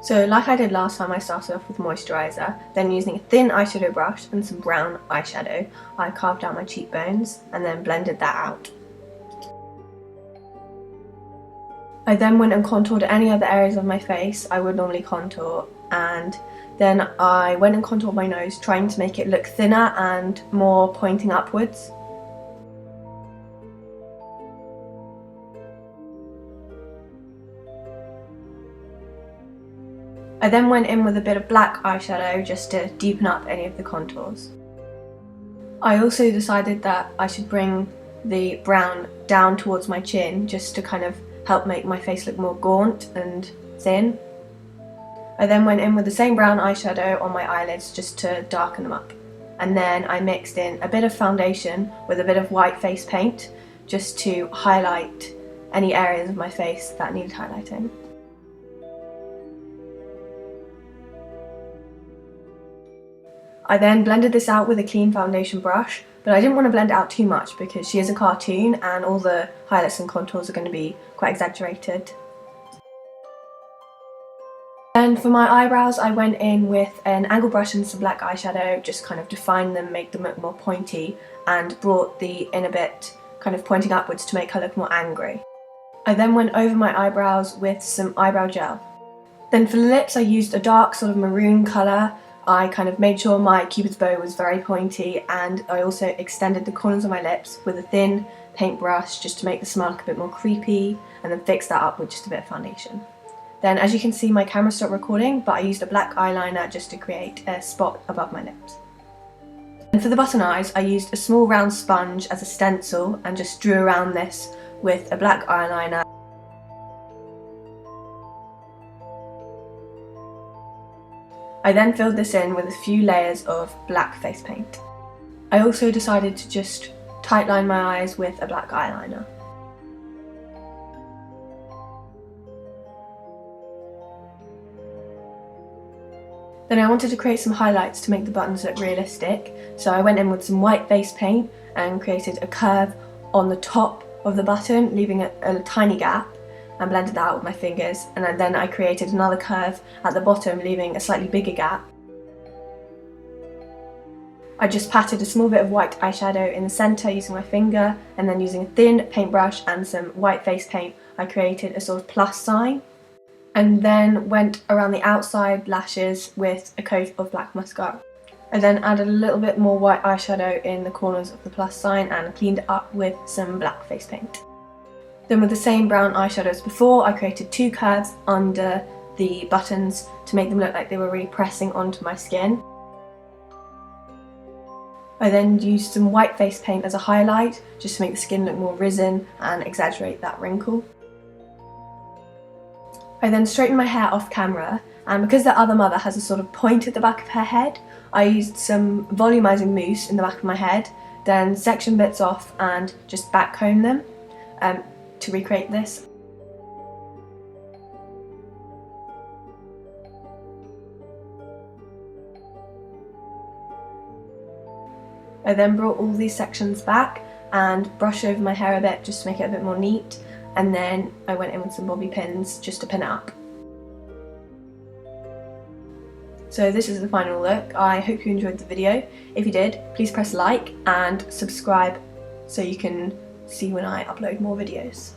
So like I did last time, I started off with moisturiser, then using a thin eyeshadow brush and some brown eyeshadow, I carved out my cheekbones and then blended that out. I then went and contoured any other areas of my face I would normally contour, and then I went and contoured my nose, trying to make it look thinner and more pointing upwards. I then went in with a bit of black eyeshadow just to deepen up any of the contours. I also decided that I should bring the brown down towards my chin just to kind of help make my face look more gaunt and thin. I then went in with the same brown eyeshadow on my eyelids just to darken them up. And then I mixed in a bit of foundation with a bit of white face paint just to highlight any areas of my face that needed highlighting. I then blended this out with a clean foundation brush, but I didn't want to blend it out too much because she is a cartoon and all the highlights and contours are going to be quite exaggerated. And for my eyebrows, I went in with an angle brush and some black eyeshadow, just kind of defined them, make them look more pointy, and brought the inner bit kind of pointing upwards to make her look more angry. I then went over my eyebrows with some eyebrow gel. Then for the lips, I used a dark sort of maroon colour. I kind of made sure my cupid's bow was very pointy, and I also extended the corners of my lips with a thin paintbrush just to make the smile look a bit more creepy, and then fixed that up with just a bit of foundation. Then, as you can see, my camera stopped recording, but I used a black eyeliner just to create a spot above my lips. And for the button eyes, I used a small round sponge as a stencil and just drew around this with a black eyeliner. I then filled this in with a few layers of black face paint. I also decided to just tightline my eyes with a black eyeliner. Then I wanted to create some highlights to make the buttons look realistic, so I went in with some white face paint and created a curve on the top of the button, leaving a tiny gap, and blended that out with my fingers, and then I created another curve at the bottom, leaving a slightly bigger gap. I just patted a small bit of white eyeshadow in the centre using my finger, and then using a thin paintbrush and some white face paint I created a sort of plus sign, and then went around the outside lashes with a coat of black mascara. I then added a little bit more white eyeshadow in the corners of the plus sign and cleaned it up with some black face paint. Then with the same brown eyeshadow as before, I created two curves under the buttons to make them look like they were really pressing onto my skin. I then used some white face paint as a highlight, just to make the skin look more risen and exaggerate that wrinkle. I then straightened my hair off camera, and because the other mother has a sort of point at the back of her head, I used some volumizing mousse in the back of my head, then sectioned bits off and just backcombed them to recreate this. I then brought all these sections back and brushed over my hair a bit just to make it a bit more neat, and then I went in with some bobby pins just to pin it up. So this is the final look. I hope you enjoyed the video. If you did, please press like and subscribe so you can see when I upload more videos.